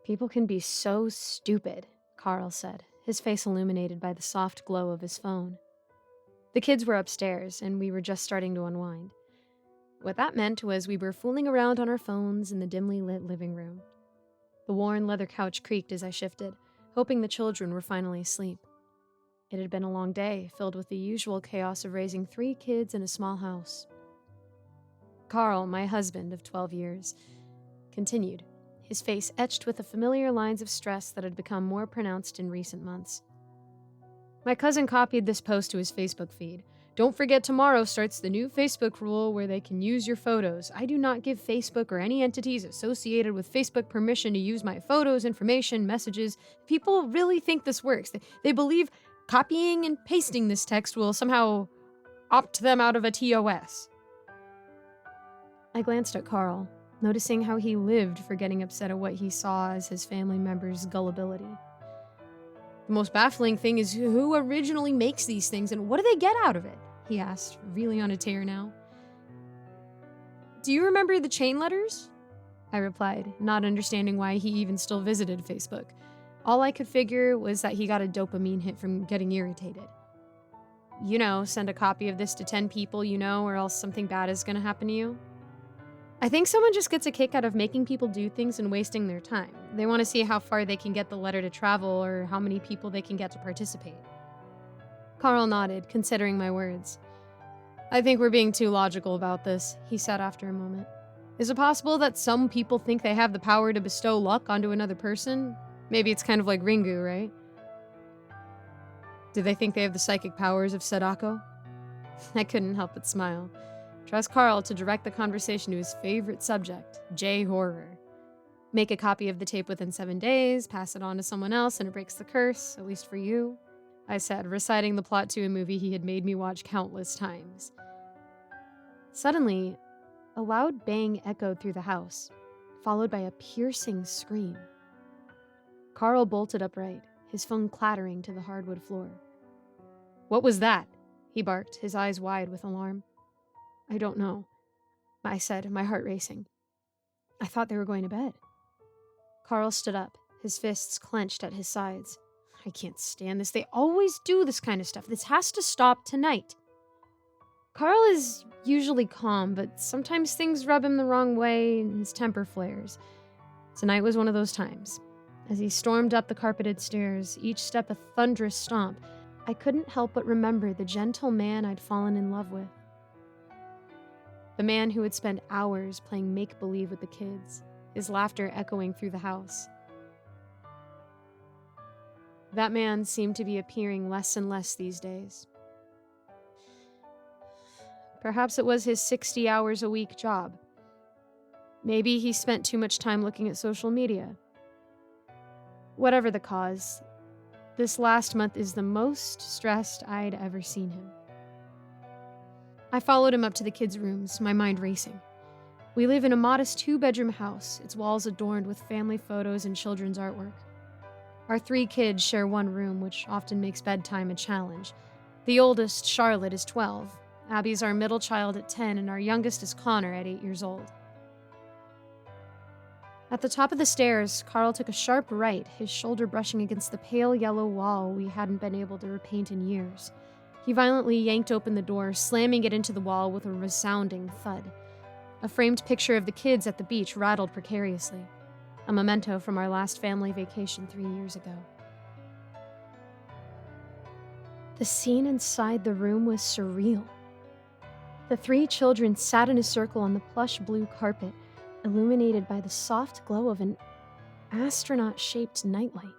People can be so stupid, Carl said, his face illuminated by the soft glow of his phone. The kids were upstairs, and we were just starting to unwind. What that meant was we were fooling around on our phones in the dimly lit living room. The worn leather couch creaked as I shifted, hoping the children were finally asleep. It had been a long day, filled with the usual chaos of raising 3 kids in a small house. Carl, my husband of 12 years, continued, his face etched with the familiar lines of stress that had become more pronounced in recent months. My cousin copied this post to his Facebook feed. Don't forget tomorrow starts the new Facebook rule where they can use your photos. I do not give Facebook or any entities associated with Facebook permission to use my photos, information, messages. People really think this works. They believe copying and pasting this text will somehow opt them out of a TOS. I glanced at Carl, noticing how he lived for getting upset at what he saw as his family members' gullibility. The most baffling thing is who originally makes these things and what do they get out of it? He asked, really on a tear now. Do you remember the chain letters? I replied, not understanding why he even still visited Facebook. All I could figure was that he got a dopamine hit from getting irritated. Send a copy of this to 10 people you know, or else something bad is going to happen to you. I think someone just gets a kick out of making people do things and wasting their time. They want to see how far they can get the letter to travel or how many people they can get to participate. Carl nodded, considering my words. I think we're being too logical about this, he said after a moment. Is it possible that some people think they have the power to bestow luck onto another person? Maybe it's kind of like Ringu, right? Do they think they have the psychic powers of Sadako? I couldn't help but smile. Trust Carl to direct the conversation to his favorite subject, J-horror. Make a copy of the tape within 7 days, pass it on to someone else, and it breaks the curse, at least for you, I said, reciting the plot to a movie he had made me watch countless times. Suddenly, a loud bang echoed through the house, followed by a piercing scream. Carl bolted upright, his phone clattering to the hardwood floor. What was that? He barked, his eyes wide with alarm. I don't know, I said, my heart racing. I thought they were going to bed. Carl stood up, his fists clenched at his sides. I can't stand this. They always do this kind of stuff. This has to stop tonight. Carl is usually calm, but sometimes things rub him the wrong way and his temper flares. Tonight was one of those times. As he stormed up the carpeted stairs, each step a thunderous stomp, I couldn't help but remember the gentle man I'd fallen in love with. The man who would spend hours playing make-believe with the kids, his laughter echoing through the house. That man seemed to be appearing less and less these days. Perhaps it was his 60 hours a week job. Maybe he spent too much time looking at social media. Whatever the cause, this last month is the most stressed I'd ever seen him. I followed him up to the kids' rooms, my mind racing. We live in a modest 2-bedroom house, its walls adorned with family photos and children's artwork. Our 3 kids share one room, which often makes bedtime a challenge. The oldest, Charlotte, is 12. Abby's our middle child at 10, and our youngest is Connor at 8 years old. At the top of the stairs, Carl took a sharp right, his shoulder brushing against the pale yellow wall we hadn't been able to repaint in years. He violently yanked open the door, slamming it into the wall with a resounding thud. A framed picture of the kids at the beach rattled precariously, a memento from our last family vacation 3 years ago. The scene inside the room was surreal. The 3 children sat in a circle on the plush blue carpet, illuminated by the soft glow of an astronaut-shaped nightlight.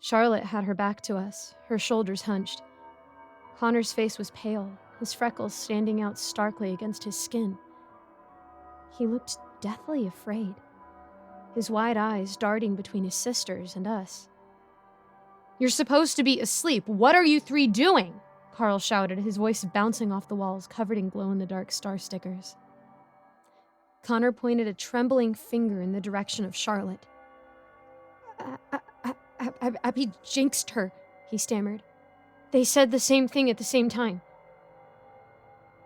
Charlotte had her back to us, her shoulders hunched. Connor's face was pale, his freckles standing out starkly against his skin. He looked deathly afraid, his wide eyes darting between his sisters and us. "You're supposed to be asleep. What are you 3 doing?" Carl shouted, his voice bouncing off the walls covered in glow-in-the-dark star stickers. Connor pointed a trembling finger in the direction of Charlotte. Abby jinxed her, he stammered. They said the same thing at the same time.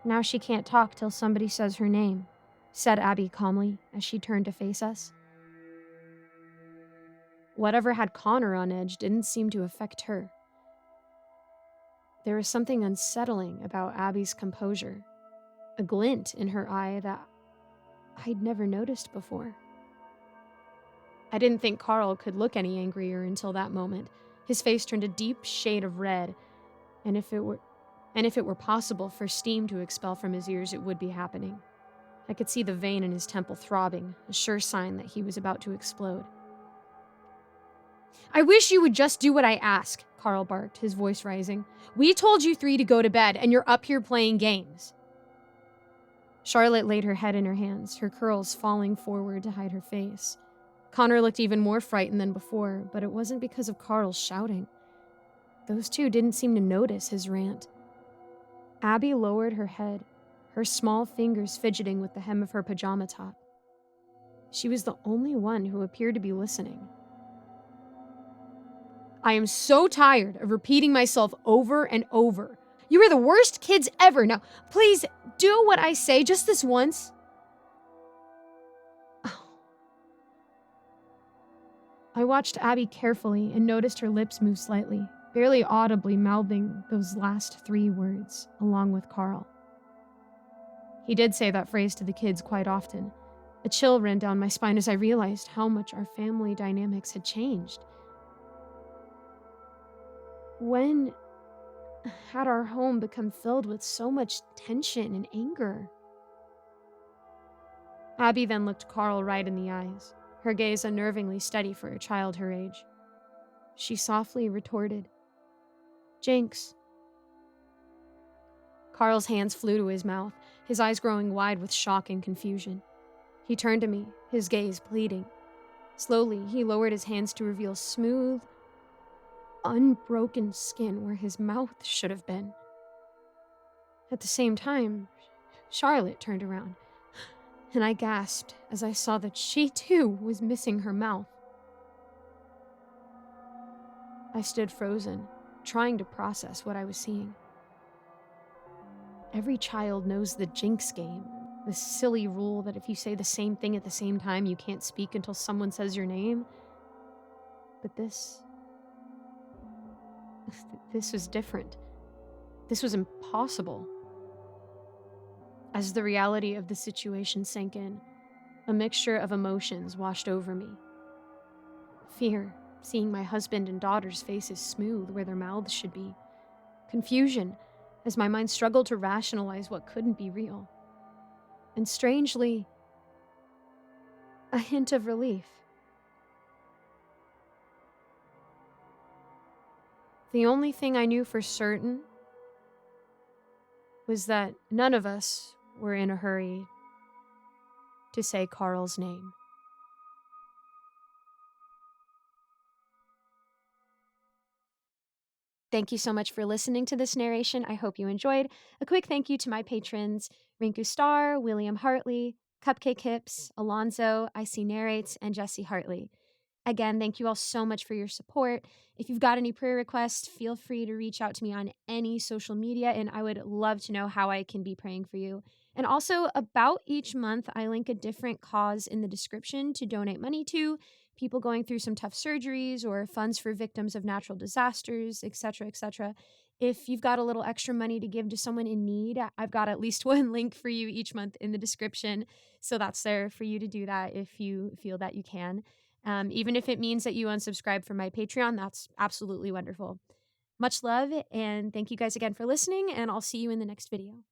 Now she can't talk till somebody says her name, said Abby calmly as she turned to face us. Whatever had Connor on edge didn't seem to affect her. There was something unsettling about Abby's composure, a glint in her eye that I'd never noticed before. I didn't think Carl could look any angrier until that moment. His face turned a deep shade of red, and if it were possible for steam to expel from his ears, it would be happening. I could see the vein in his temple throbbing, a sure sign that he was about to explode. "I wish you would just do what I ask," Carl barked, his voice rising. "We told you three to go to bed, and you're up here playing games." Charlotte laid her head in her hands, her curls falling forward to hide her face. Connor looked even more frightened than before, but it wasn't because of Carl's shouting. Those two didn't seem to notice his rant. Abby lowered her head, her small fingers fidgeting with the hem of her pajama top. She was the only one who appeared to be listening. "I am so tired of repeating myself over and over. You are the worst kids ever. Now, please do what I say just this once." I watched Abby carefully and noticed her lips move slightly, barely audibly mouthing those last three words, along with Carl. He did say that phrase to the kids quite often. A chill ran down my spine as I realized how much our family dynamics had changed. When had our home become filled with so much tension and anger? Abby then looked Carl right in the eyes, her gaze unnervingly steady for a child her age. She softly retorted, "Jinx." Carl's hands flew to his mouth, his eyes growing wide with shock and confusion. He turned to me, his gaze pleading. Slowly, he lowered his hands to reveal smooth, unbroken skin where his mouth should have been. At the same time, Charlotte turned around, and I gasped as I saw that she too was missing her mouth. I stood frozen, trying to process what I was seeing. Every child knows the jinx game, the silly rule that if you say the same thing at the same time, you can't speak until someone says your name. But this was different. This was impossible. As the reality of the situation sank in, a mixture of emotions washed over me. Fear, seeing my husband and daughter's faces smooth where their mouths should be. Confusion, as my mind struggled to rationalize what couldn't be real. And strangely, a hint of relief. The only thing I knew for certain was that none of us were in a hurry to say Carl's name. Thank you so much for listening to this narration. I hope you enjoyed. A quick thank you to my patrons, Rinku Starr, William Hartley, Cupcake Hips, Alonzo, IC Narrates, and Jesse Hartley. Again, thank you all so much for your support. If you've got any prayer requests, feel free to reach out to me on any social media, and I would love to know how I can be praying for you. And also, about each month, I link a different cause in the description to donate money to, people going through some tough surgeries or funds for victims of natural disasters, etc., etc. If you've got a little extra money to give to someone in need, I've got at least one link for you each month in the description. So that's there for you to do that if you feel that you can. Even if it means that you unsubscribe from my Patreon, that's absolutely wonderful. Much love, and thank you guys again for listening, and I'll see you in the next video.